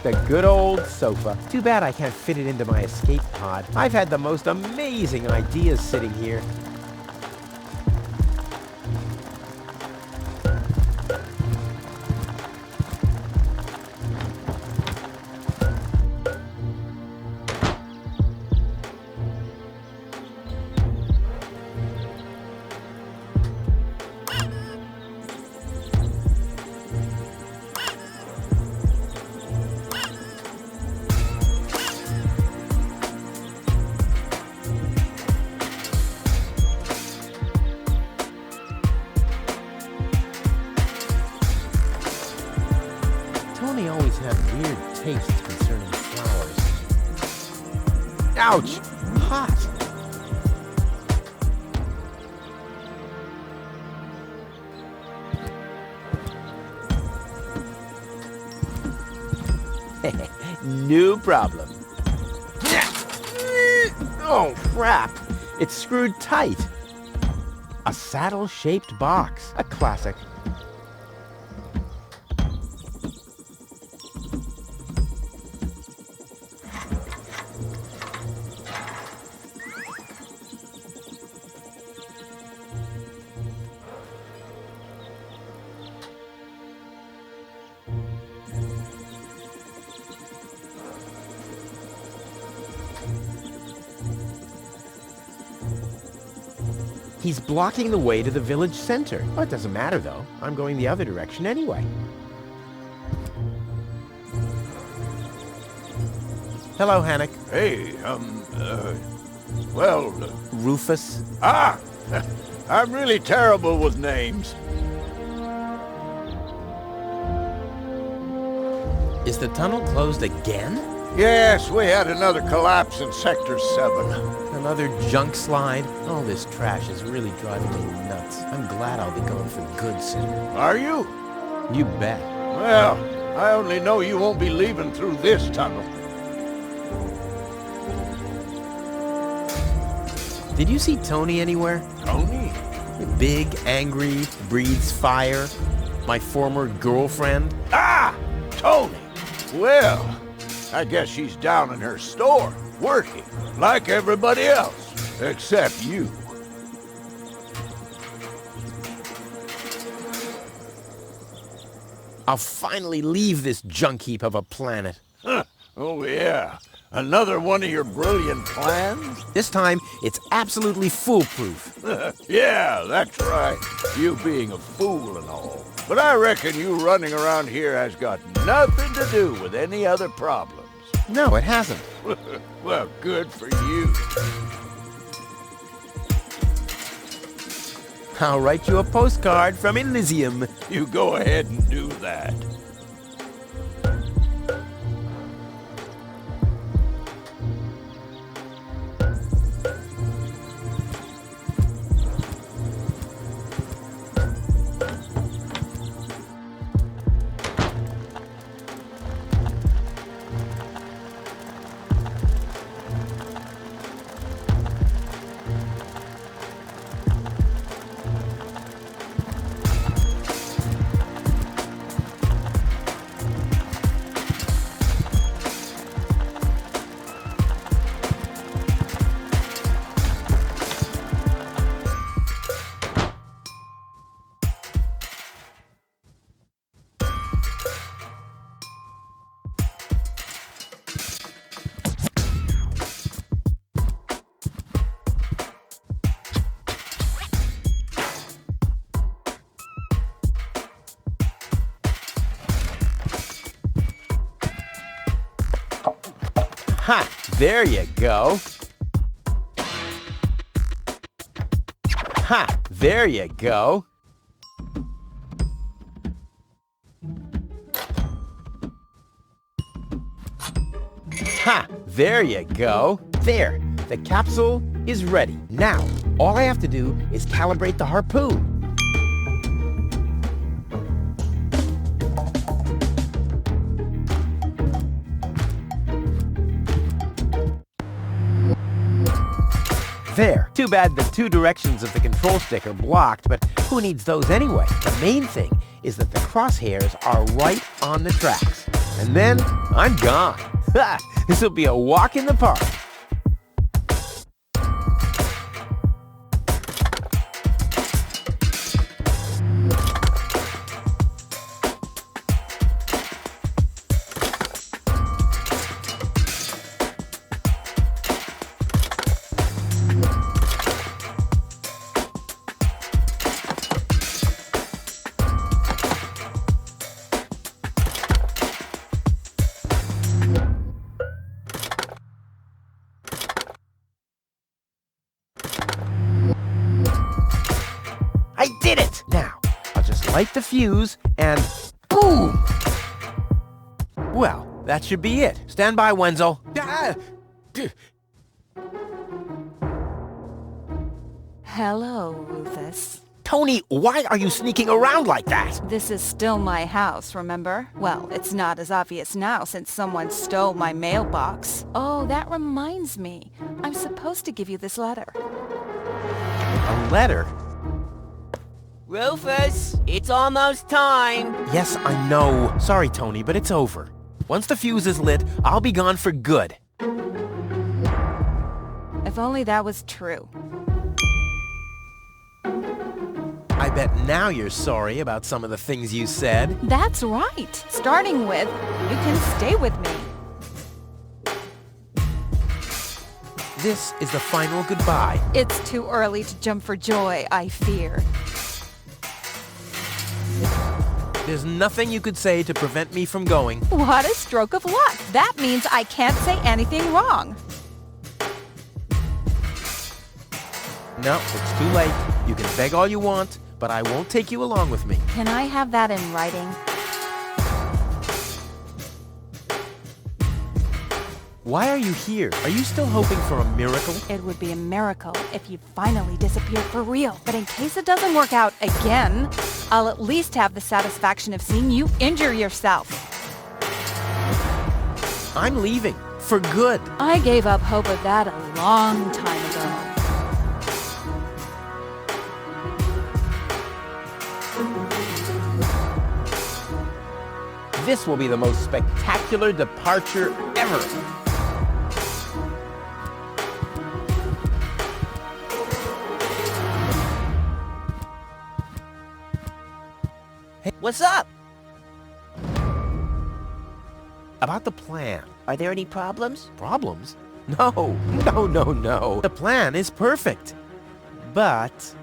The good old sofa. Too bad I can't fit it into my escape pod. I've had the most amazing ideas sitting here. Tony always had weird tastes concerning flowers. Ouch! Hot! No problem. Oh, crap! It's screwed tight. A saddle-shaped box. A classic. He's blocking the way to the village center. Oh, it doesn't matter, though. I'm going the other direction anyway. Hello, Hannock. Hey, Rufus. Ah! I'm really terrible with names. Is the tunnel closed again? Yes, we had another collapse in Sector 7. Another junk slide? All this trash is really driving me nuts. I'm glad I'll be going for good soon. Are you? You bet. Well, I only know you won't be leaving through this tunnel. Did you see Tony anywhere? Tony? Big, angry, breathes fire. My former girlfriend. Ah! Tony! Well, I guess she's down in her store, working, like everybody else, except you. I'll finally leave this junk heap of a planet. Huh. Oh, yeah. Another one of your brilliant plans? This time, it's absolutely foolproof. Yeah, that's right. You being a fool and all. But I reckon you running around here has got nothing to do with any other problems. No, it hasn't. Well, good for you. I'll write you a postcard from Elysium. You go ahead and do that. Ha! There you go. Ha! There you go. Ha! There you go. There. The capsule is ready. Now, all I have to do is calibrate the harpoon. There. Too bad the two directions of the control stick are blocked, but who needs those anyway? The main thing is that the crosshairs are right on the tracks. And then I'm gone. Ha! This'll be a walk in the park. I did it! Now, I'll just light the fuse and boom! Well, that should be it. Stand by, Wenzel. Ah! Hello, Rufus. Tony, why are you sneaking around like that? This is still my house, remember? Well, it's not as obvious now since someone stole my mailbox. Oh, that reminds me. I'm supposed to give you this letter. A letter? Rufus, it's almost time. Yes, I know. Sorry, Tony, but it's over. Once the fuse is lit, I'll be gone for good. If only that was true. I bet now you're sorry about some of the things you said. That's right. Starting with, you can stay with me. This is the final goodbye. It's too early to jump for joy, I fear. There's nothing you could say to prevent me from going. What a stroke of luck. That means I can't say anything wrong. No, it's too late. You can beg all you want, but I won't take you along with me. Can I have that in writing? Why are you here? Are you still hoping for a miracle? It would be a miracle if you finally disappeared for real. But in case it doesn't work out again, I'll at least have the satisfaction of seeing you injure yourself. I'm leaving. For good. I gave up hope of that a long time ago. This will be the most spectacular departure ever. Hey, what's up? About the plan. Are there any problems? Problems? No. The plan is perfect. But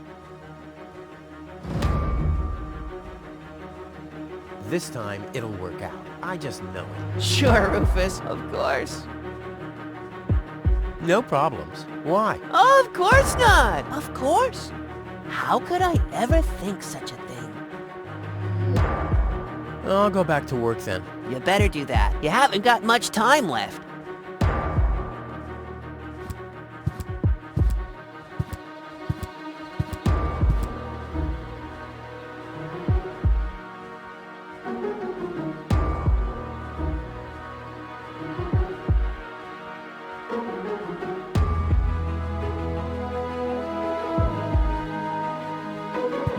this time it'll work out. I just know it. Sure, Rufus, of course. No problems. Why? Of course not! Of course. How could I ever think such a thing? I'll go back to work then. You better do that. You haven't got much time left.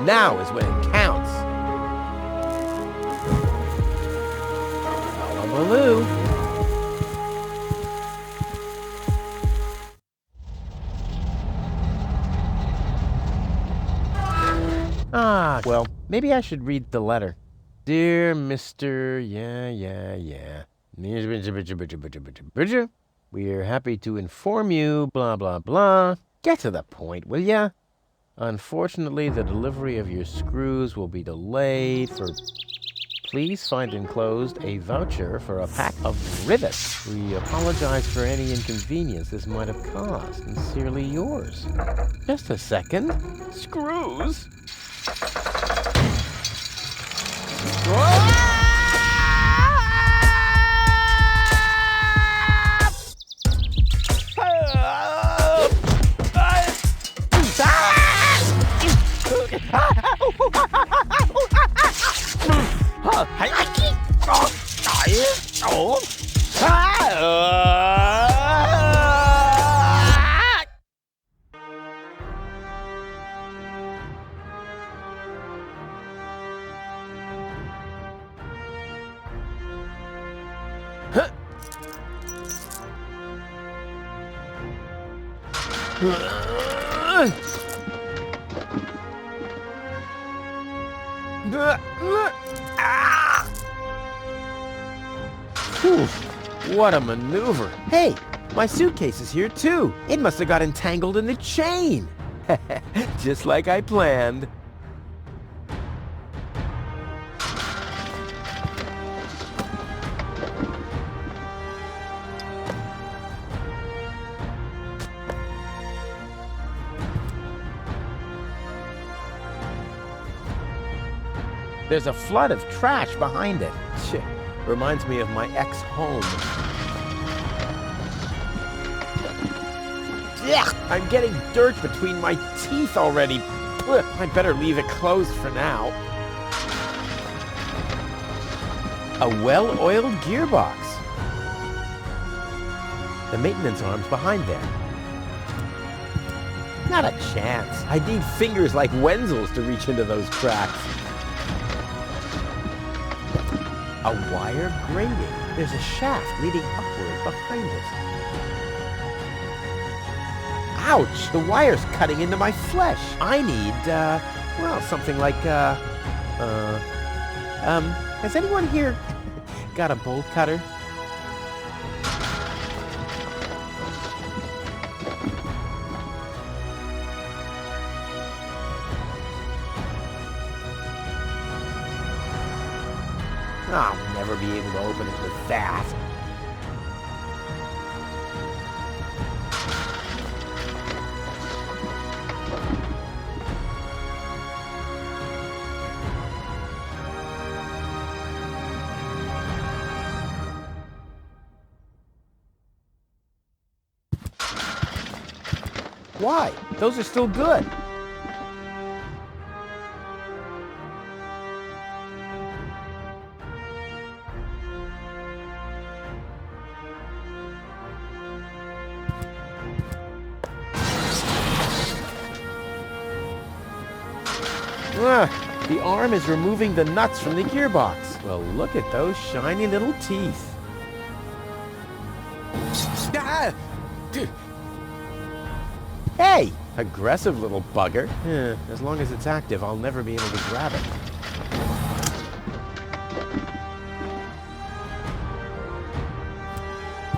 Now is when it counts. Hullabaloo. Well, maybe I should read the letter. Dear Mr. Yeah. We are happy to inform you, blah, blah, blah. Get to the point, will ya? Unfortunately, the delivery of your screws will be delayed for... Please find enclosed a voucher for a pack of rivets. We apologize for any inconvenience this might have caused. Sincerely yours. Just a second. Screws? Whew, what a maneuver. Hey, my suitcase is here too. It must have got entangled in the chain. Just like I planned. There's a flood of trash behind it. Reminds me of my ex-home. Ugh, I'm getting dirt between my teeth already. Ugh, I'd better leave it closed for now. A well-oiled gearbox. The maintenance arm's behind there. Not a chance. I'd need fingers like Wenzel's to reach into those cracks. A wire grating. There's a shaft leading upward behind it. Ouch! The wire's cutting into my flesh. I need, well, something like, has anyone here got a bolt cutter? I'll never be able to open it with that. Why? Those are still good. The arm is removing the nuts from the gearbox. Well, look at those shiny little teeth. Hey! Aggressive little bugger. As long as it's active, I'll never be able to grab it.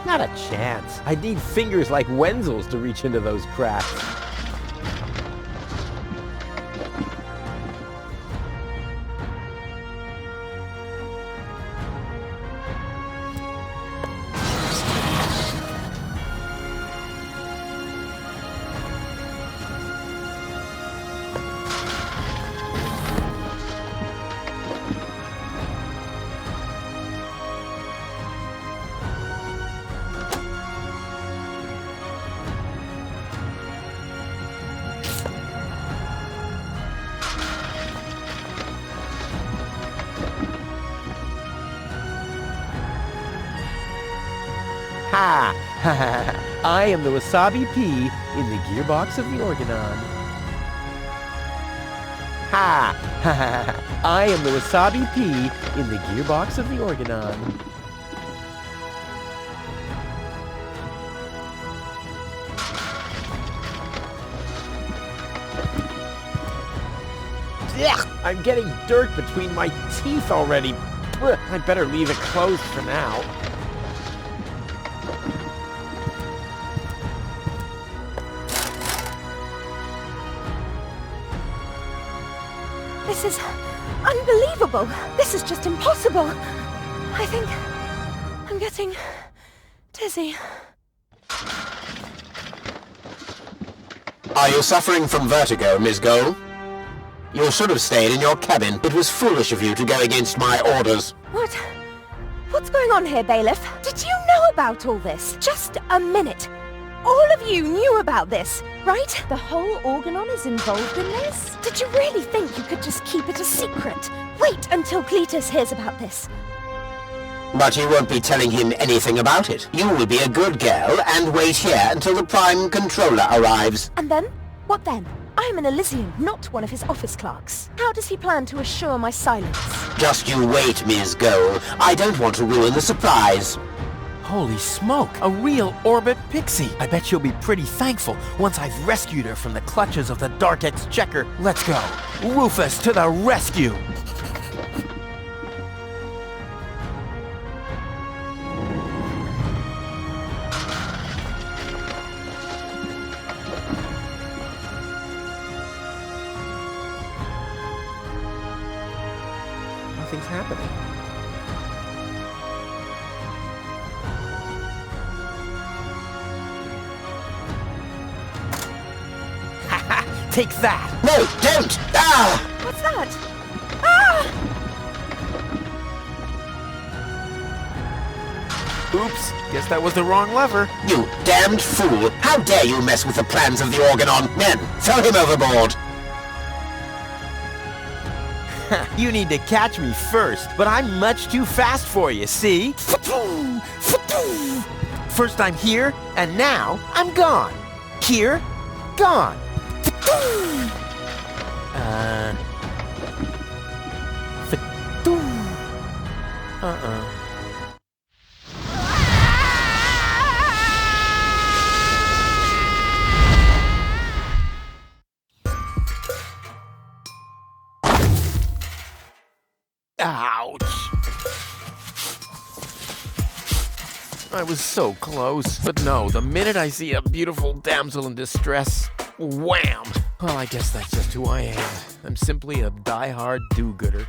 Not a chance. I'd need fingers like Wenzel's to reach into those cracks. Ha! I am the wasabi pea in the gearbox of the organon. Ha! I am the wasabi pea in the gearbox of the organon. Ugh, I'm getting dirt between my teeth already. I'd better leave it closed for now. This is unbelievable. This is just impossible. I think I'm getting dizzy. Are you suffering from vertigo, Miss Gold? You should have stayed in your cabin. It was foolish of you to go against my orders. What's going on here, Bailiff? Did you know about all this? Just a minute. All of you knew about this, right? The whole Organon is involved in this? Did you really think you could just keep it a secret? Wait until Cletus hears about this. But you won't be telling him anything about it. You will be a good girl and wait here until the Prime Controller arrives. And then? What then? I am an Elysian, not one of his office clerks. How does he plan to assure my silence? Just you wait, Miss Gold. I don't want to ruin the surprise. Holy smoke, a real orbit pixie. I bet she'll be pretty thankful once I've rescued her from the clutches of the Dark Exchequer. Let's go. Rufus to the rescue. Nothing's happening. Take that! No, don't! Ah! What's that? Ah! Oops, guess that was the wrong lever. You damned fool! How dare you mess with the plans of the Organon? Men, throw him overboard! You need to catch me first, but I'm much too fast for you, see? First I'm here, and now I'm gone. Here, gone. Ouch. I was so close. But no, the minute I see a beautiful damsel in distress, wham! Well, I guess that's just who I am. I'm simply a die-hard do-gooder.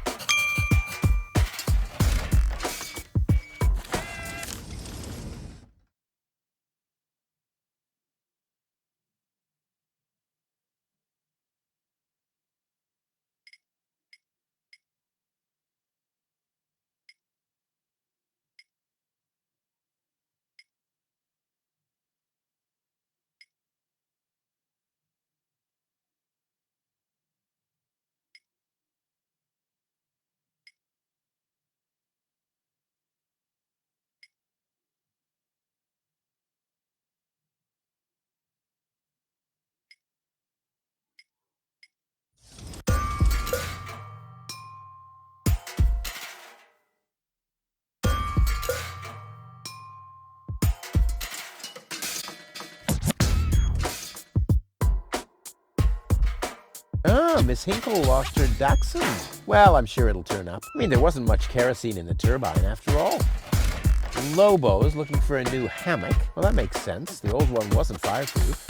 Ah, Miss Hinkle lost her dachshund. Well, I'm sure it'll turn up. I mean, there wasn't much kerosene in the turbine after all. Lobo's looking for a new hammock. Well, that makes sense. The old one wasn't fireproof.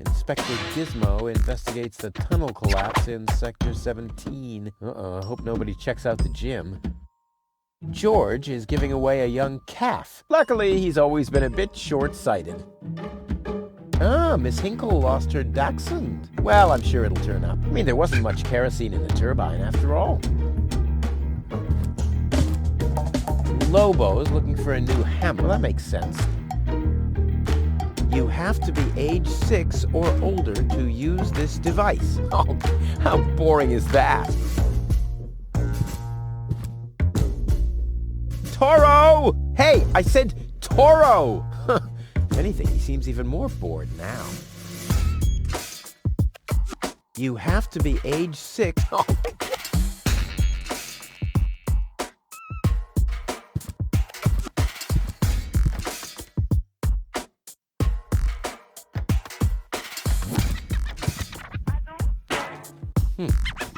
Inspector Gizmo investigates the tunnel collapse in Sector 17. I hope nobody checks out the gym. George is giving away a young calf. Luckily, he's always been a bit short-sighted. Ah, Miss Hinkle lost her dachshund. Well, I'm sure it'll turn up. I mean, there wasn't much kerosene in the turbine after all. Lobo's looking for a new hammock. Well, that makes sense. You have to be age 6 or older to use this device. Oh, how boring is that? Toro! Hey, I said Toro! If anything, he seems even more bored now. You have to be age 6. Oh.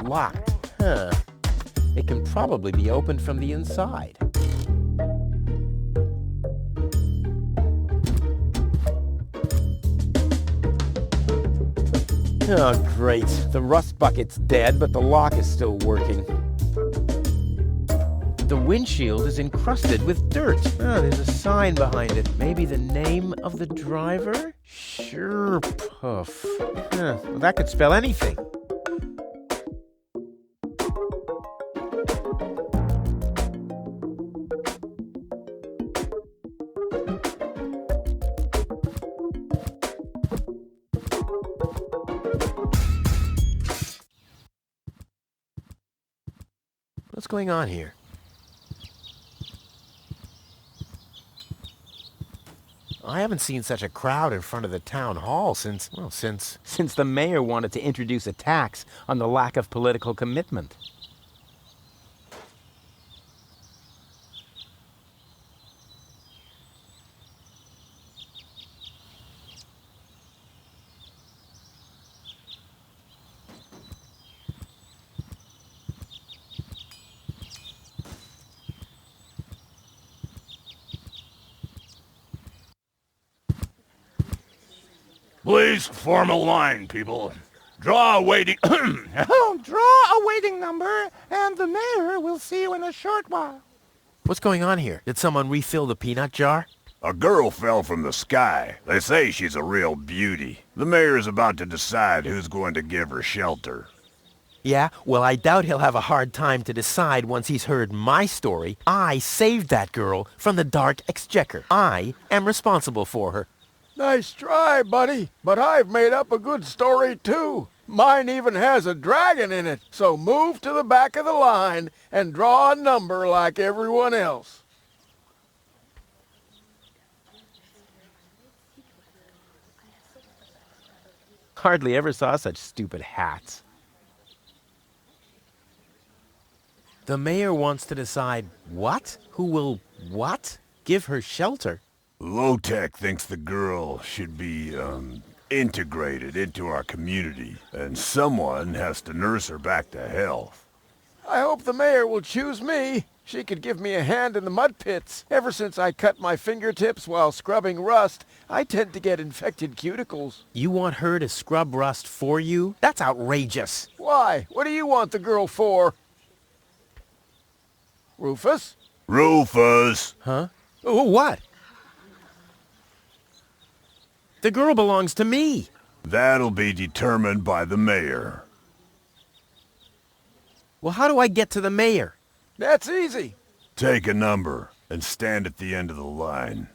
Locked. Huh. It can probably be opened from the inside. Oh, great. The rust bucket's dead, but the lock is still working. The windshield is encrusted with dirt. Oh, there's a sign behind it. Maybe the name of the driver? Sure, Puff. Well, that could spell anything. What's going on here? I haven't seen such a crowd in front of the town hall since the mayor wanted to introduce a tax on the lack of political commitment. Please form a line, people. Draw a waiting... Oh, draw a waiting number, and the mayor will see you in a short while. What's going on here? Did someone refill the peanut jar? A girl fell from the sky. They say she's a real beauty. The mayor's about to decide who's going to give her shelter. Yeah, well, I doubt he'll have a hard time to decide once he's heard my story. I saved that girl from the dark exchequer. I am responsible for her. Nice try, buddy. But I've made up a good story, too. Mine even has a dragon in it. So move to the back of the line and draw a number like everyone else. Hardly ever saw such stupid hats. The mayor wants to decide what? Who will what? Give her shelter? Low-Tech thinks the girl should be, integrated into our community, and someone has to nurse her back to health. I hope the mayor will choose me. She could give me a hand in the mud pits. Ever since I cut my fingertips while scrubbing rust, I tend to get infected cuticles. You want her to scrub rust for you? That's outrageous. Why? What do you want the girl for? Rufus? Rufus! Huh? Oh, what? The girl belongs to me. That'll be determined by the mayor. Well, how do I get to the mayor? That's easy. Take a number and stand at the end of the line.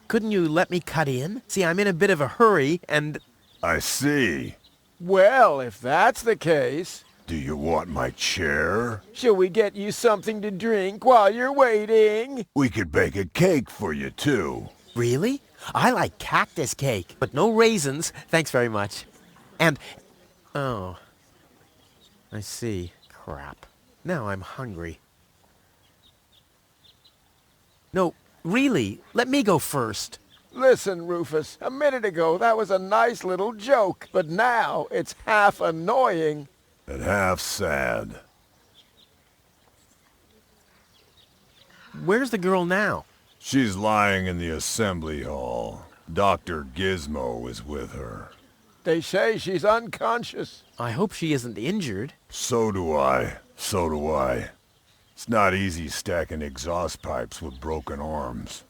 Couldn't you let me cut in? See, I'm in a bit of a hurry, and... I see. Well, if that's the case... Do you want my chair? Shall we get you something to drink while you're waiting? We could bake a cake for you, too. Really? I like cactus cake, but no raisins. Thanks very much. And... oh... I see. Crap. Now I'm hungry. No, really, let me go first. Listen, Rufus, a minute ago that was a nice little joke, but now it's half annoying. And half sad. Where's the girl now? She's lying in the assembly hall. Dr. Gizmo is with her. They say she's unconscious. I hope she isn't injured. So do I. So do I. It's not easy stacking exhaust pipes with broken arms.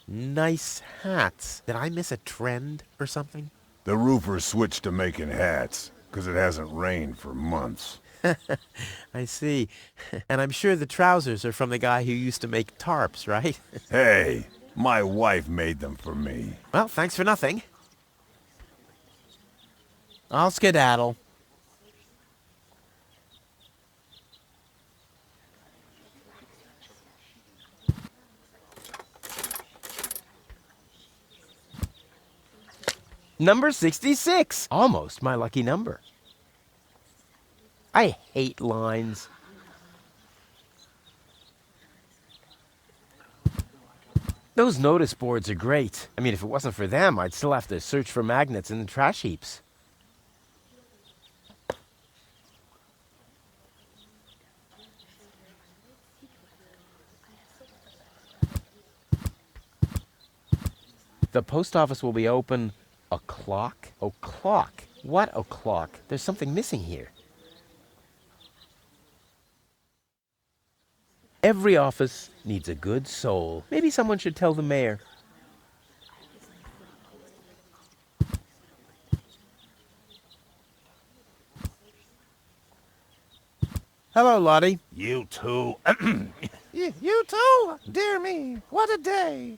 Nice hats. Did I miss a trend or something? The roofer switched to making hats, 'cause it hasn't rained for months. I see. And I'm sure the trousers are from the guy who used to make tarps, right? Hey, my wife made them for me. Well, thanks for nothing. I'll skedaddle. Number 66. Almost my lucky number. I hate lines. Those notice boards are great. I mean, if it wasn't for them, I'd still have to search for magnets in the trash heaps. The post office will be open o'clock? O'clock? What o'clock? There's something missing here. Every office needs a good soul. Maybe someone should tell the mayor. Hello, Lottie. You too. You too? Dear me, what a day.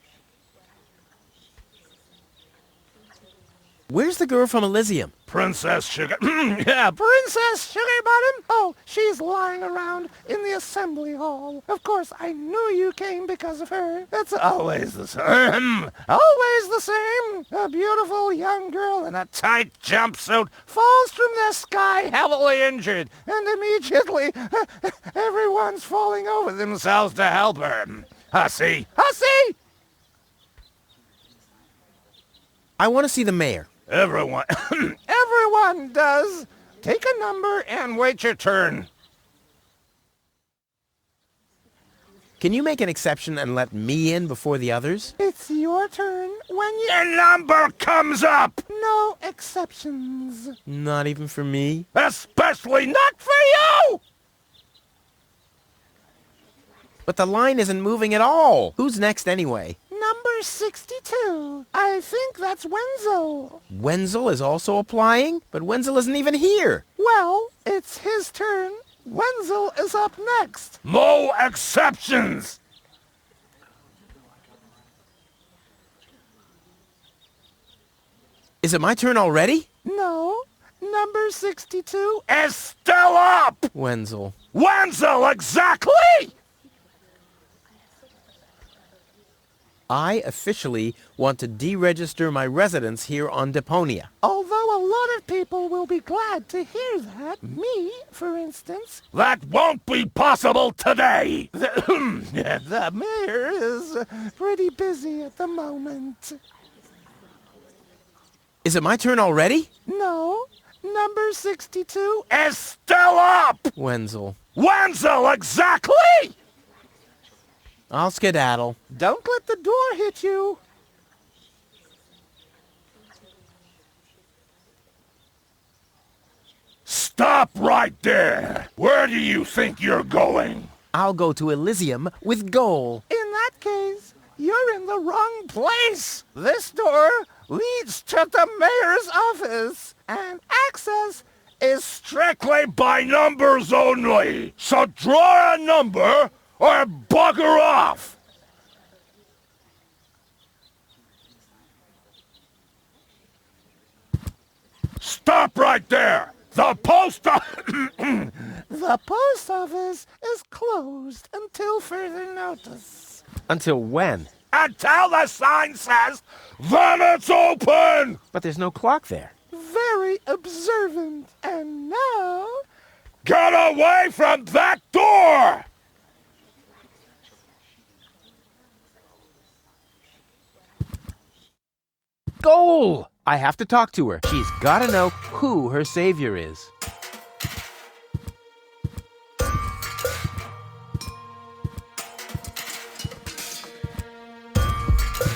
Where's the girl from Elysium? Princess Sugar... Yeah, Princess Sugarbottom? Oh, she's lying around in the assembly hall. Of course, I knew you came because of her. That's always the same. Always the same. A beautiful young girl in a tight jumpsuit falls from the sky heavily injured, and immediately everyone's falling over themselves to help her. Hussy! Hussy! I want to see the mayor. Everyone... Everyone does. Take a number and wait your turn. Can you make an exception and let me in before the others? It's your turn when you... Your number comes up! No exceptions. Not even for me? Especially not for you! But the line isn't moving at all. Who's next anyway? Number 62. I think that's Wenzel. Wenzel is also applying? But Wenzel isn't even here. Well, it's his turn. Wenzel is up next. No exceptions! Is it my turn already? No. Number 62. Is still up! Wenzel. Wenzel, exactly! I officially want to deregister my residence here on Deponia. Although a lot of people will be glad to hear that, me, for instance, That won't be possible today! the mayor is pretty busy at the moment. Is it my turn already? No. Number 62. Is still up! Wenzel. Wenzel, exactly! I'll skedaddle. Don't let the door hit you. Stop right there! Where do you think you're going? I'll go to Elysium with Goal. In that case, you're in the wrong place. This door leads to the mayor's office, and access is Strictly by numbers only! So draw a number or bugger off! Stop right there! The post The post office is closed until further notice. Until when? Until the sign says, then it's open! But there's no clock there. Very observant. And now... Get away from that door! Goal! I have to talk to her. She's gotta know who her savior is.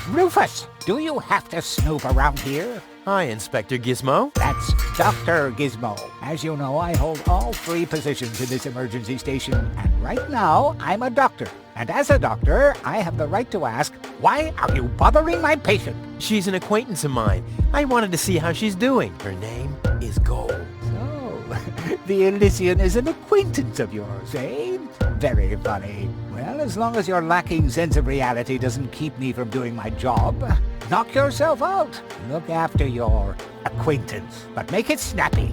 Rufus, do you have to snoop around here? Hi, Inspector Gizmo. That's Dr. Gizmo. As you know, I hold all 3 positions in this emergency station, and right now, I'm a doctor. And as a doctor, I have the right to ask, why are you bothering my patient? She's an acquaintance of mine. I wanted to see how she's doing. Her name is Goal. So, the Elysian is an acquaintance of yours, eh? Very funny. Well, as long as your lacking sense of reality doesn't keep me from doing my job, knock yourself out. Look after your acquaintance, but make it snappy.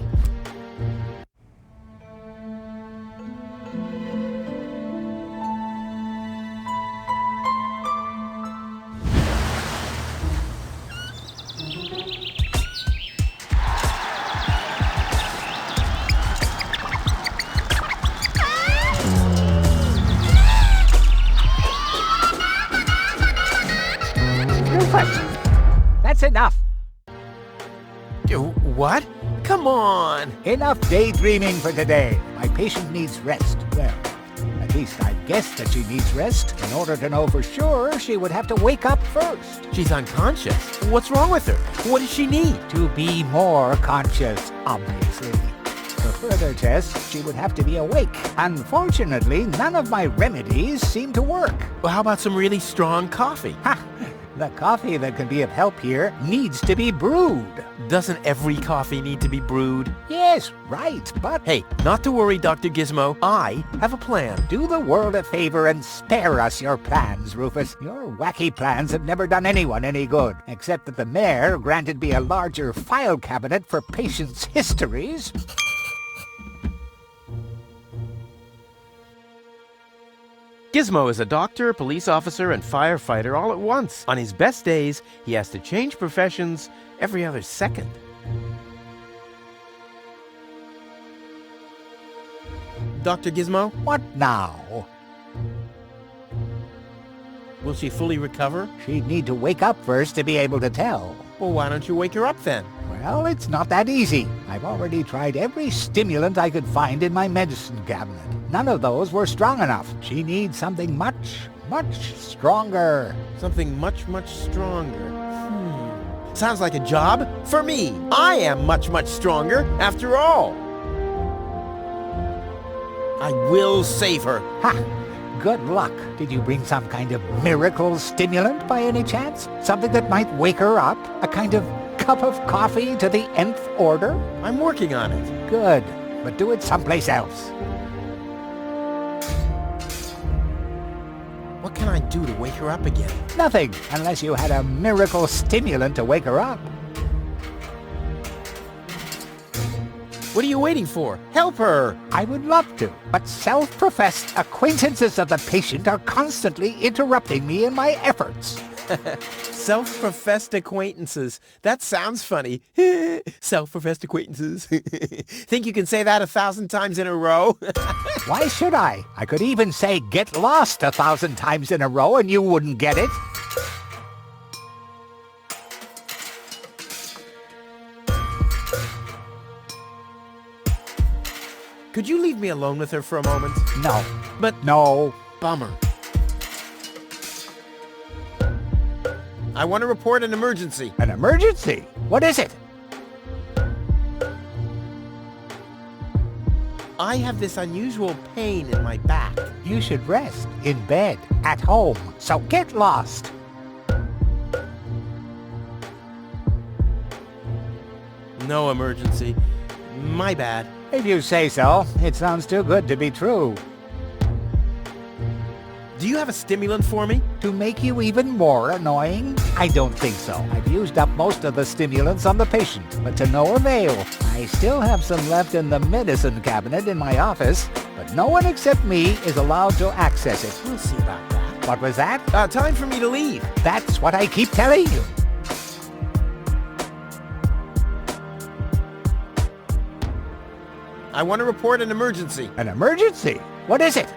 That's enough. What? Come on! Enough daydreaming for today. My patient needs rest. Well, at least I guessed that she needs rest. In order to know for sure, she would have to wake up first. She's unconscious. What's wrong with her? What does she need? To be more conscious, obviously. For further tests, she would have to be awake. Unfortunately, none of my remedies seem to work. Well, how about some really strong coffee? Ha! The coffee that can be of help here needs to be brewed. Doesn't every coffee need to be brewed? Yes, right, but Hey, not to worry, Dr. Gizmo. I have a plan. do the world a favor and spare us your plans, Rufus. Your wacky plans have never done anyone any good, except that the mayor granted me a larger file cabinet for patients' histories. Gizmo is a doctor, police officer, and firefighter all at once. On his best days, he has to change professions every other second. Dr. Gizmo, What now? will she fully recover? She'd need to wake up first to be able to tell. Well, why don't you wake her up then? Well, it's not that easy. I've already tried every stimulant I could find in my medicine cabinet. None of those were strong enough. She needs something much, much stronger. Something much, much stronger. Sounds like a job for me. I am much, much stronger after all. I will save her. Ha! Good luck. Did you bring some kind of miracle stimulant by any chance? Something that might wake her up? A kind of cup of coffee to the nth order? I'm working on it. Good, but do it someplace else. What can I do to wake her up again? Nothing, unless you had a miracle stimulant to wake her up. What are you waiting for? Help her! I would love to, but self-professed acquaintances of the patient are constantly interrupting me in my efforts. Self-professed acquaintances. That sounds funny. Self-professed acquaintances. Think you can say that 1,000 times in a row? Why should I? I could even say get lost 1,000 times in a row and you wouldn't get it. Could you leave me alone with her for a moment? No. But No. bummer. I want to report an emergency. An emergency? What is it? I have this unusual pain in my back. You should rest in bed at home, so get lost. No emergency. My bad. If you say so. It sounds too good to be true. Do you have a stimulant for me? To make you even more annoying? I don't think so. I've used up most of the stimulants on the patient, but to no avail. I still have some left in the medicine cabinet in my office, but no one except me is allowed to access it. We'll see about that. What was that? Time for me to leave. That's what I keep telling you. I want to report an emergency. An emergency? What is it?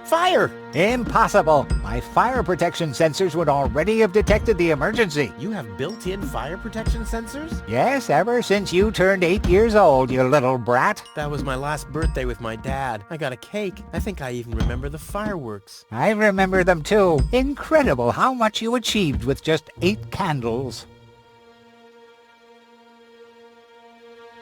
Fire! Impossible. My fire protection sensors would already have detected the emergency. You have built-in fire protection sensors? Yes, ever since you turned 8 years old, you little brat. That was my last birthday with my dad. I got a cake. I think I even remember the fireworks. I remember them too. Incredible how much you achieved with just 8 candles.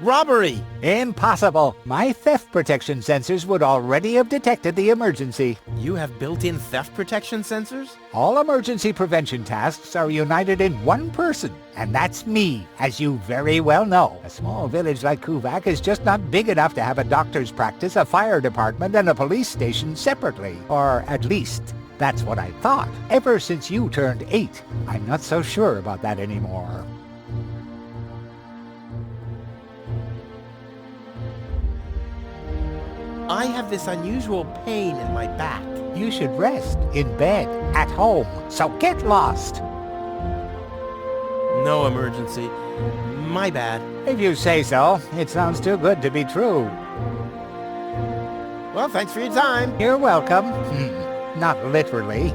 Robbery! Impossible. My theft protection sensors would already have detected the emergency. You have built-in theft protection sensors? All emergency prevention tasks are united in one person, and that's me, as you very well know. A small village like Kuvak is just not big enough to have a doctor's practice, a fire department, and a police station separately. Or at least, that's what I thought. Ever since you turned 8, I'm not so sure about that anymore. I have this unusual pain in my back. You should rest in bed at home, so get lost. No emergency. My bad. If you say so. It sounds too good to be true. Well, thanks for your time. You're welcome. Not literally.